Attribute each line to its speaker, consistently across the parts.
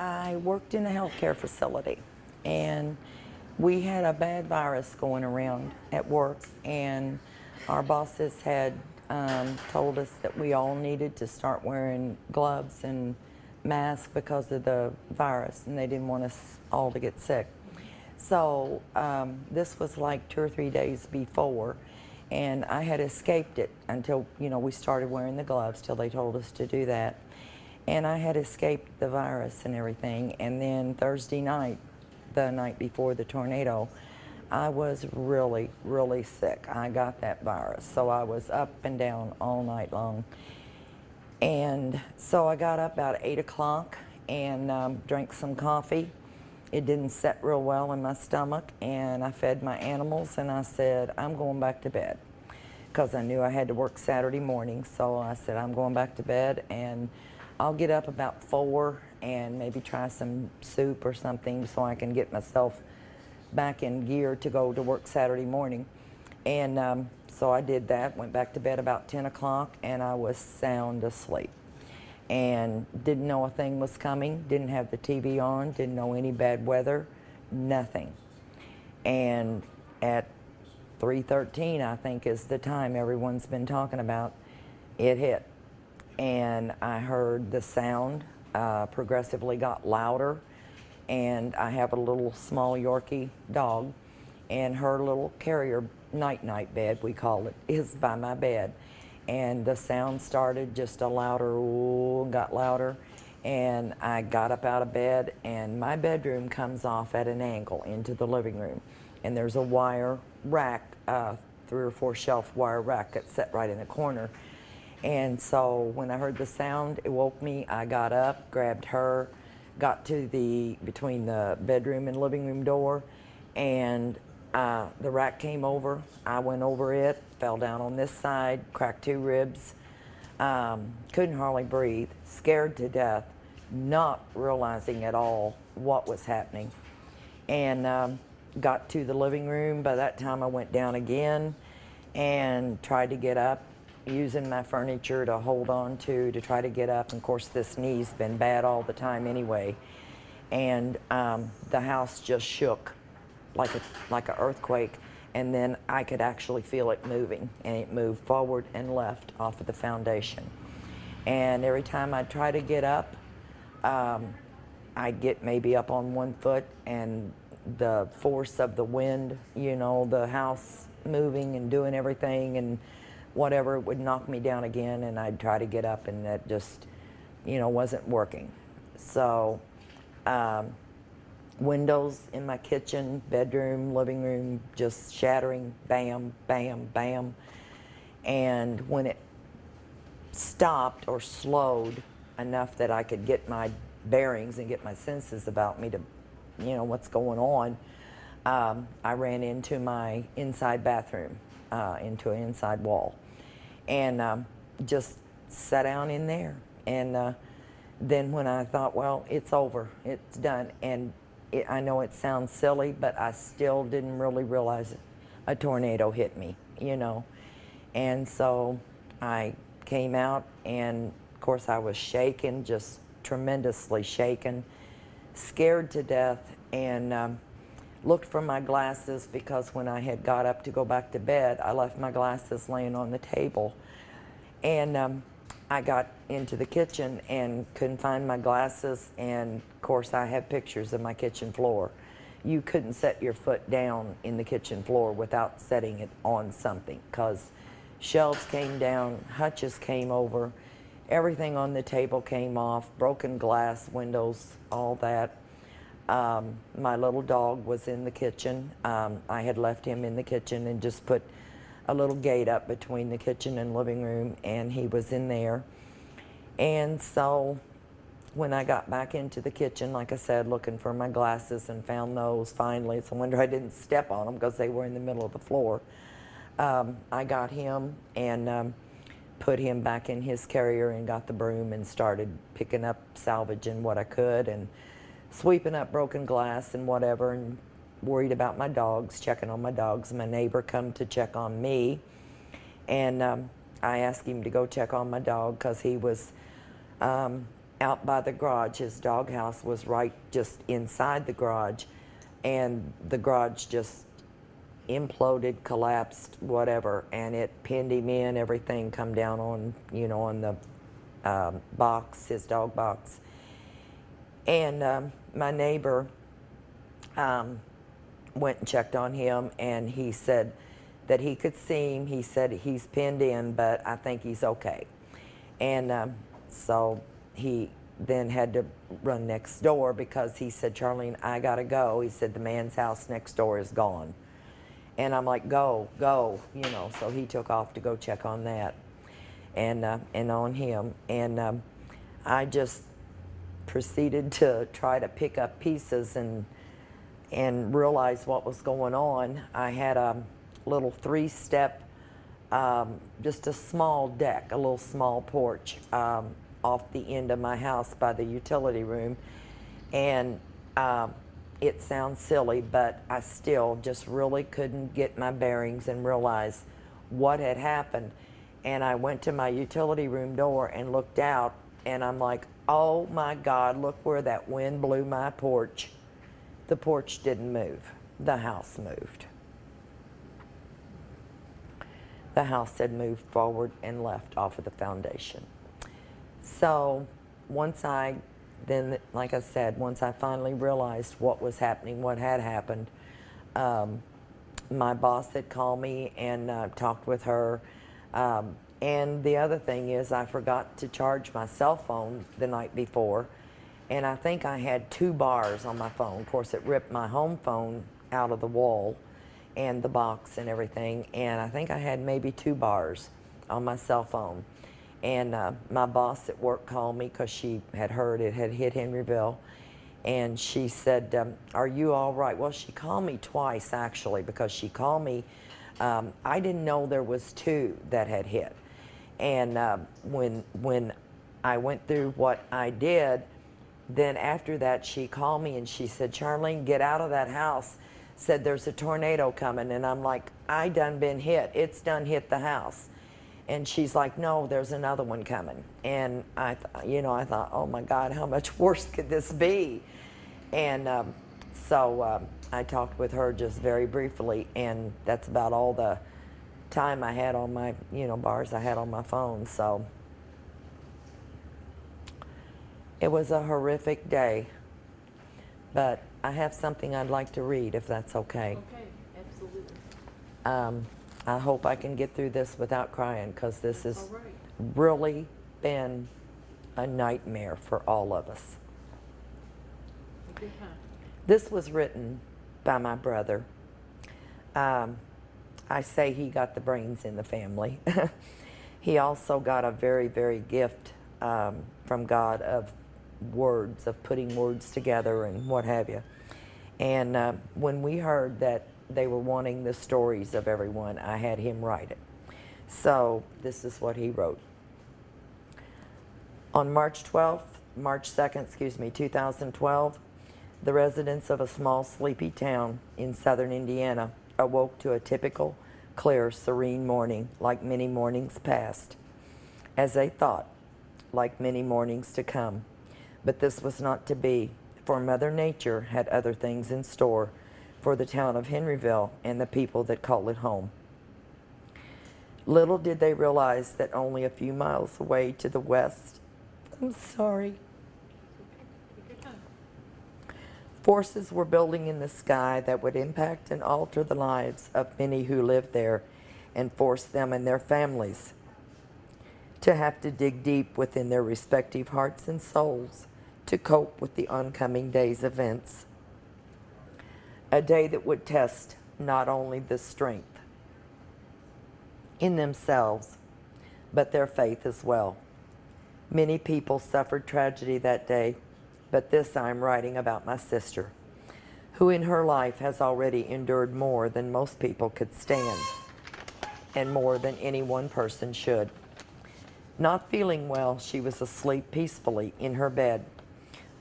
Speaker 1: I worked in a healthcare facility, and we had a bad virus going around at work, and our bosses had told us that we all needed to start wearing gloves and masks because of the virus, and they didn't want us all to get sick. So this was like 2 or 3 days before, and I had escaped it until, we started wearing the gloves till they told us to do that. And I had escaped the virus and everything. And then Thursday night, the night before the tornado, I was really, really sick. I got that virus. So I was up and down all night long. And so I got up about 8 o'clock and drank some coffee. It didn't set real well in my stomach, and I fed my animals, and I said, I'm going back to bed, because I knew I had to work Saturday morning. So I said, I'm going back to bed, and I'll get up about 4 and maybe try some soup or something so I can get myself back in gear to go to work Saturday morning. And so I did that, went back to bed about 10 o'clock, and I was sound asleep. And didn't know a thing was coming, didn't have the TV on, didn't know any bad weather, nothing. And at 3:13, I think is the time everyone's been talking about, it hit. And I heard the sound progressively got louder, and I have a little small Yorkie dog, and her little carrier night-night bed, we call it, is by my bed. And the sound started just a louder, ooh, got louder, and I got up out of bed, and my bedroom comes off at an angle into the living room, and there's a wire rack, 3 or 4 shelf wire rack that's set right in the corner. And so when I heard the sound, it woke me. I got up, grabbed her, got to between the bedroom and living room door, and the rack came over. I went over it, fell down on this side, cracked 2 ribs, couldn't hardly breathe, scared to death, not realizing at all what was happening. And got to the living room. By that time I went down again and tried to get up, using my furniture to hold on to try to get up. And of course this knee's been bad all the time anyway. And the house just shook like an earthquake, and then I could actually feel it moving, and it moved forward and left off of the foundation. And every time I'd try to get up, I'd get maybe up on 1 foot, and the force of the wind, the house moving and doing everything and whatever, it would knock me down again, and I'd try to get up, and that just, wasn't working. So windows in my kitchen, bedroom, living room, just shattering, bam, bam, bam. And when it stopped or slowed enough that I could get my bearings and get my senses about me to, what's going on, I ran into my inside bathroom, into an inside wall, and just sat down in there. And then when I thought, well, it's over, it's done, and I know it sounds silly, but I still didn't really realize a tornado hit me, And so I came out, and of course I was shaken, just tremendously shaken, scared to death, and looked for my glasses, because when I had got up to go back to bed, I left my glasses laying on the table. And I got into the kitchen and couldn't find my glasses, and of course I have pictures of my kitchen floor. You couldn't set your foot down in the kitchen floor without setting it on something, because shelves came down, hutches came over, everything on the table came off, broken glass, windows, all that. My little dog was in the kitchen. I had left him in the kitchen and just put a little gate up between the kitchen and living room, and he was in there. And so when I got back into the kitchen, like I said, looking for my glasses, and found those finally. It's a wonder I didn't step on them, because they were in the middle of the floor. I got him and put him back in his carrier, and got the broom and started picking up, salvaging what I could, and sweeping up broken glass and whatever, and worried about my dogs, checking on my dogs. My neighbor come to check on me, and I asked him to go check on my dog, because he was out by the garage. His doghouse was right just inside the garage, and the garage just imploded, collapsed, whatever, and it pinned him in. Everything come down on, you know, on the box, his dog box. And my neighbor went and checked on him, and he said that he could see him. He said he's pinned in, but I think he's okay. And so he then had to run next door because he said, Charlene, I gotta go. He said the man's house next door is gone. And I'm like, go, you know. So he took off to go check on that and on him. And I just proceeded to try to pick up pieces and realize what was going on. I had a little 3-step, just a small deck, a little small porch off the end of my house by the utility room. And it sounds silly, but I still just really couldn't get my bearings and realize what had happened. And I went to my utility room door and looked out, and I'm like, oh my God, look where that wind blew my porch. The porch didn't move. The house moved. The house had moved forward and left off of the foundation. So once then, like I said, once I finally realized what was happening, what had happened, my boss had called me and talked with her. And the other thing is I forgot to charge my cell phone the night before. And I think I had 2 bars on my phone. Of course, it ripped my home phone out of the wall and the box and everything. And I think I had maybe 2 bars on my cell phone. And my boss at work called me because she had heard it had hit Henryville. And she said, are you all right? Well, she called me twice, actually, because she called me. I didn't know there was 2 that had hit. And when I went through what I did, then after that, she called me and she said, Charlene, get out of that house. Said there's a tornado coming. And I'm like, I done been hit. It's done hit the house. And she's like, no, there's another one coming. And I thought, oh my God, how much worse could this be? And so I talked with her just very briefly, and that's about all the time I had on my, bars I had on my phone. So it was a horrific day, but I have something I'd like to read, if that's okay.
Speaker 2: Okay, absolutely.
Speaker 1: I hope I can get through this without crying, because this has
Speaker 2: All right.
Speaker 1: really been a nightmare for all of us.
Speaker 2: Okay, huh.
Speaker 1: This was written by my brother. I say he got the brains in the family. He also got a very, very gift from God of words, of putting words together and what have you. And when we heard that they were wanting the stories of everyone, I had him write it. So this is what he wrote. On March 2nd, 2012, the residents of a small sleepy town in southern Indiana awoke to a typical, clear, serene morning like many mornings past, as they thought, like many mornings to come. But this was not to be, for Mother Nature had other things in store for the town of Henryville and the people that call it home. Little did they realize that only a few miles away to the west, I'm sorry, forces were building in the sky that would impact and alter the lives of many who lived there and force them and their families to have to dig deep within their respective hearts and souls to cope with the oncoming day's events. A day that would test not only the strength in themselves, but their faith as well. Many people suffered tragedy that day, but this I'm writing about my sister, who in her life has already endured more than most people could stand, and more than any one person should. Not feeling well, she was asleep peacefully in her bed,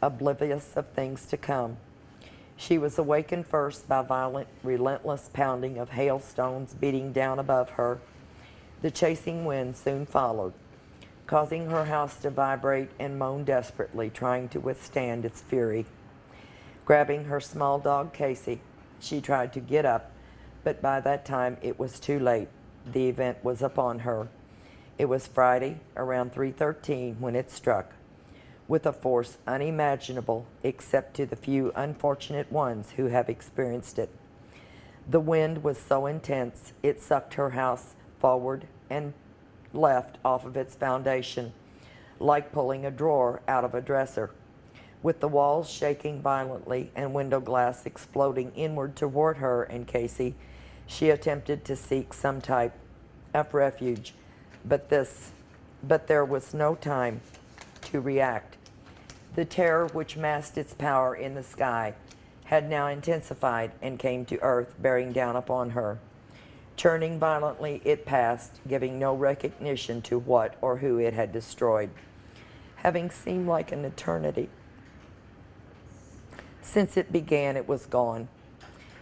Speaker 1: oblivious of things to come. She was awakened first by violent, relentless pounding of hailstones beating down above her. The chasing wind soon followed, causing her house to vibrate and moan desperately, trying to withstand its fury. Grabbing her small dog, Casey, she tried to get up, but by that time it was too late. The event was upon her. It was Friday around 3:13 when it struck, with a force unimaginable except to the few unfortunate ones who have experienced it. The wind was so intense it sucked her house forward and left off of its foundation, like pulling a drawer out of a dresser. With the walls shaking violently and window glass exploding inward toward her and Casey, she attempted to seek some type of refuge, but there was no time to react. The terror which masked its power in the sky had now intensified and came to earth, bearing down upon her. Churning violently, it passed, giving no recognition to what or who it had destroyed. Having seemed like an eternity since it began, it was gone.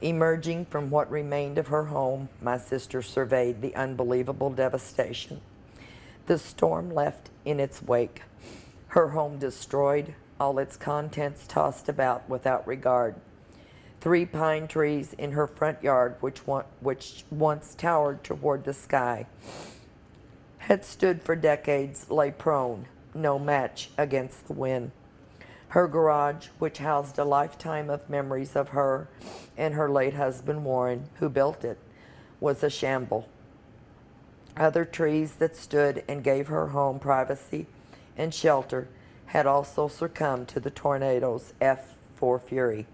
Speaker 1: Emerging from what remained of her home, my sister surveyed the unbelievable devastation the storm left in its wake. Her home destroyed, all its contents tossed about without regard. 3 pine trees in her front yard, which once towered toward the sky, had stood for decades, lay prone, no match against the wind. Her garage, which housed a lifetime of memories of her and her late husband Warren, who built it, was a shamble. Other trees that stood and gave her home privacy and shelter had also succumbed to the tornado's F4 fury,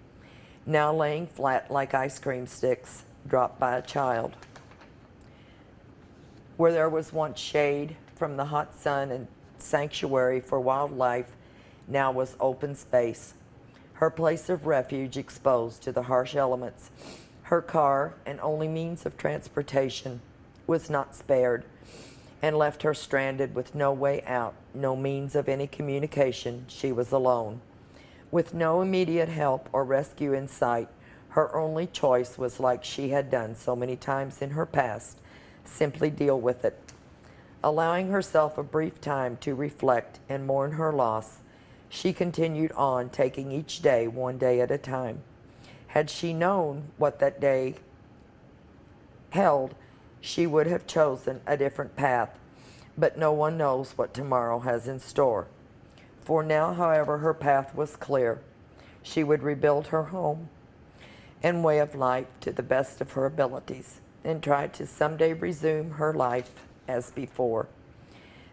Speaker 1: now laying flat like ice cream sticks dropped by a child. Where there was once shade from the hot sun and sanctuary for wildlife, now was open space, her place of refuge exposed to the harsh elements. Her car, and only means of transportation, was not spared, and left her stranded with no way out, no means of any communication. She was alone. With no immediate help or rescue in sight, her only choice was, like she had done so many times in her past, simply deal with it. Allowing herself a brief time to reflect and mourn her loss, she continued on, taking each day one day at a time. Had she known what that day held, she would have chosen a different path, but no one knows what tomorrow has in store. For now, however, her path was clear. She would rebuild her home and way of life to the best of her abilities and try to someday resume her life as before.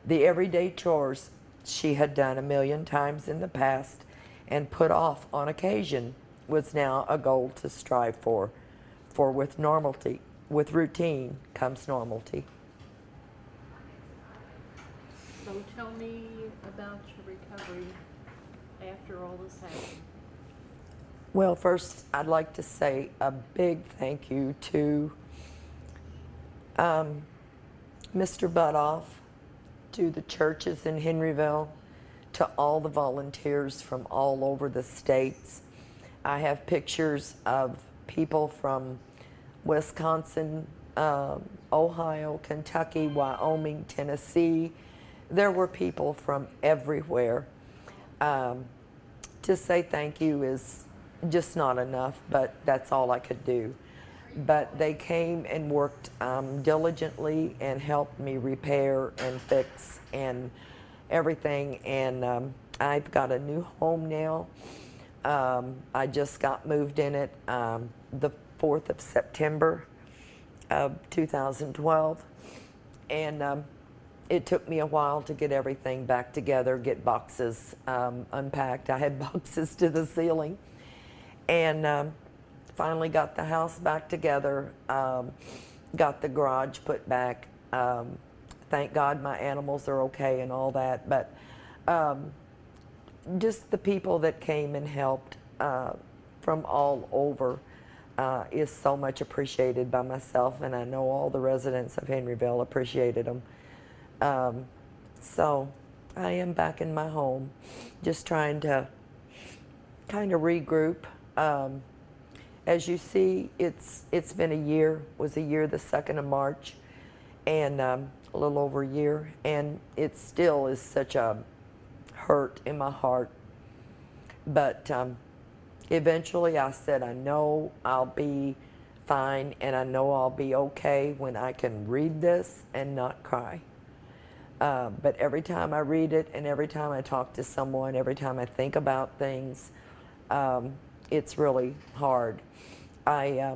Speaker 1: The everyday chores she had done a million times in the past and put off on occasion was now a goal to strive for with routine comes normality.
Speaker 2: So tell me about your recovery after all this happened.
Speaker 1: Well, first, I'd like to say a big thank you to Mr. Butoff, to the churches in Henryville, to all the volunteers from all over the states. I have pictures of people from Wisconsin, Ohio, Kentucky, Wyoming, Tennessee. There were people from everywhere. To say thank you is just not enough, but that's all I could do. But they came and worked diligently and helped me repair and fix and everything. And I've got a new home now. I just got moved in it the 4th of September of 2012. And it took me a while to get everything back together, get boxes unpacked. I had boxes to the ceiling. And finally got the house back together, got the garage put back. Thank God my animals are okay and all that. But just the people that came and helped from all over is so much appreciated by myself, and I know all the residents of Henryville appreciated them. So I am back in my home, just trying to kind of regroup. As you see, it's been a year, was a year the 2nd of March, and a little over a year, and it still is such a hurt in my heart. But eventually I said, I know I'll be fine, and I know I'll be okay when I can read this and not cry. But every time I read it, and every time I talk to someone, every time I think about things, it's really hard. I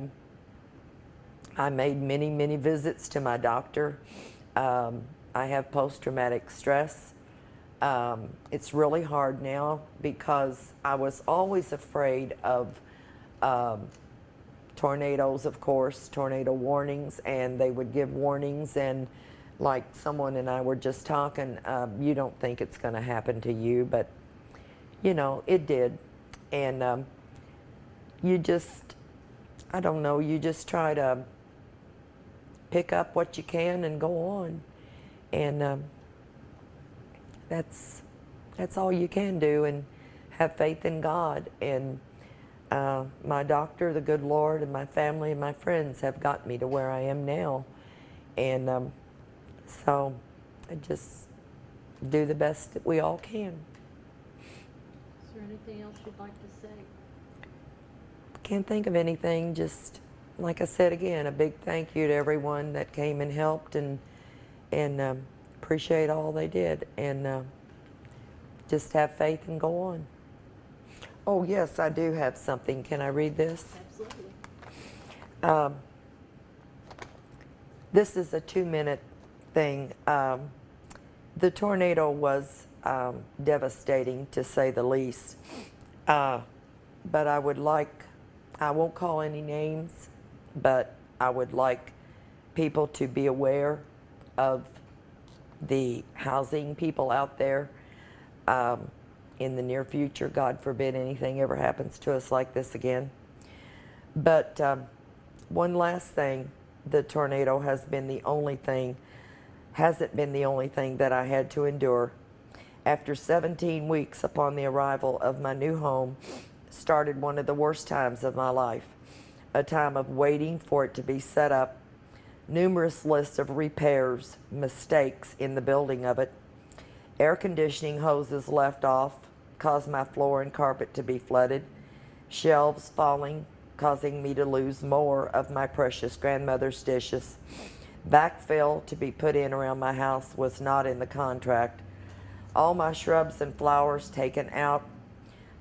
Speaker 1: made many, many visits to my doctor. I have post-traumatic stress. It's really hard now because I was always afraid of tornadoes, of course, tornado warnings, and they would give warnings, and like someone and I were just talking, you don't think it's going to happen to you, but you know, it did. And you just, I don't know, you just try to pick up what you can and go on. And that's all you can do, and have faith in God. And my doctor, the good Lord, and my family and my friends have got me to where I am now. And so I just do the best that we all can.
Speaker 2: Is there anything else you'd like to say?
Speaker 1: Can't think of anything. Just like I said again, a big thank you to everyone that came and helped, and appreciate all they did, and just have faith and go on. Oh yes, I do have something. Can I read this?
Speaker 2: Absolutely.
Speaker 1: This is a 2-minute thing. The tornado was devastating, to say the least. But I would like, I won't call any names, but I would like people to be aware of the housing people out there in the near future. God forbid anything ever happens to us like this again. But one last thing, the tornado hasn't been the only thing that I had to endure. After 17 weeks upon the arrival of my new home, started one of the worst times of my life, a time of waiting for it to be set up, numerous lists of repairs, mistakes in the building of it, air conditioning hoses left off, caused my floor and carpet to be flooded, shelves falling, causing me to lose more of my precious grandmother's dishes. Backfill to be put in around my house was not in the contract. All my shrubs and flowers taken out.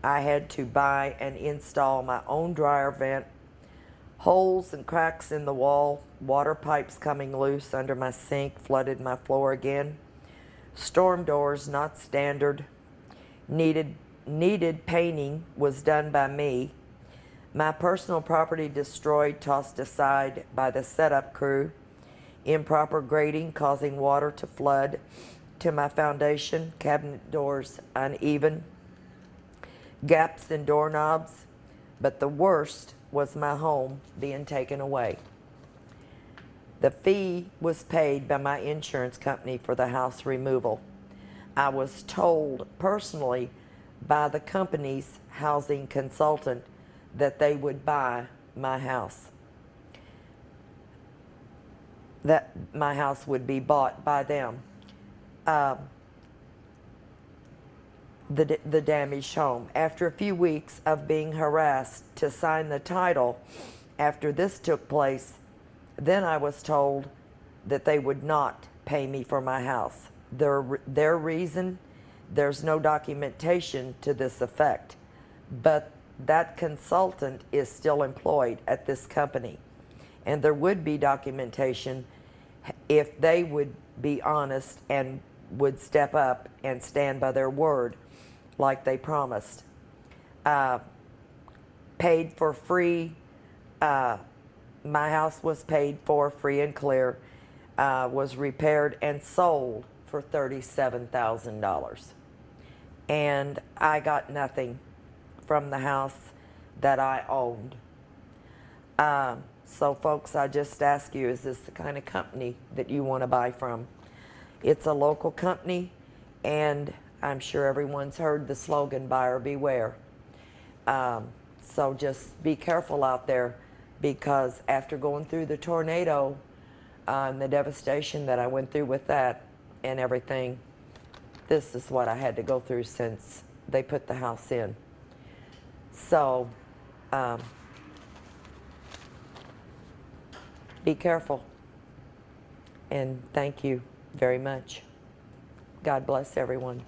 Speaker 1: I had to buy and install my own dryer vent. Holes and cracks in the wall, water pipes coming loose under my sink flooded my floor again. Storm doors not standard. Needed painting was done by me. My personal property destroyed, tossed aside by the setup crew. Improper grading causing water to flood to my foundation, cabinet doors uneven, gaps in doorknobs, but the worst was my home being taken away. The fee was paid by my insurance company for the house removal. I was told personally by the company's housing consultant that they would buy my house. That my house would be bought by them. The damaged home. After a few weeks of being harassed to sign the title, after this took place, then I was told that they would not pay me for my house. Their reason, there's no documentation to this effect, but that consultant is still employed at this company, and there would be documentation if they would be honest and would step up and stand by their word like they promised. Paid for free. My house was paid for free and clear, was repaired and sold for $37,000. And I got nothing from the house that I owned. So folks, I just ask you, is this the kind of company that you want to buy from? It's a local company, and I'm sure everyone's heard the slogan, buyer beware. So just be careful out there, because after going through the tornado, and the devastation that I went through with that and everything, this is what I had to go through since they put the house in. So, be careful. And thank you very much. God bless everyone.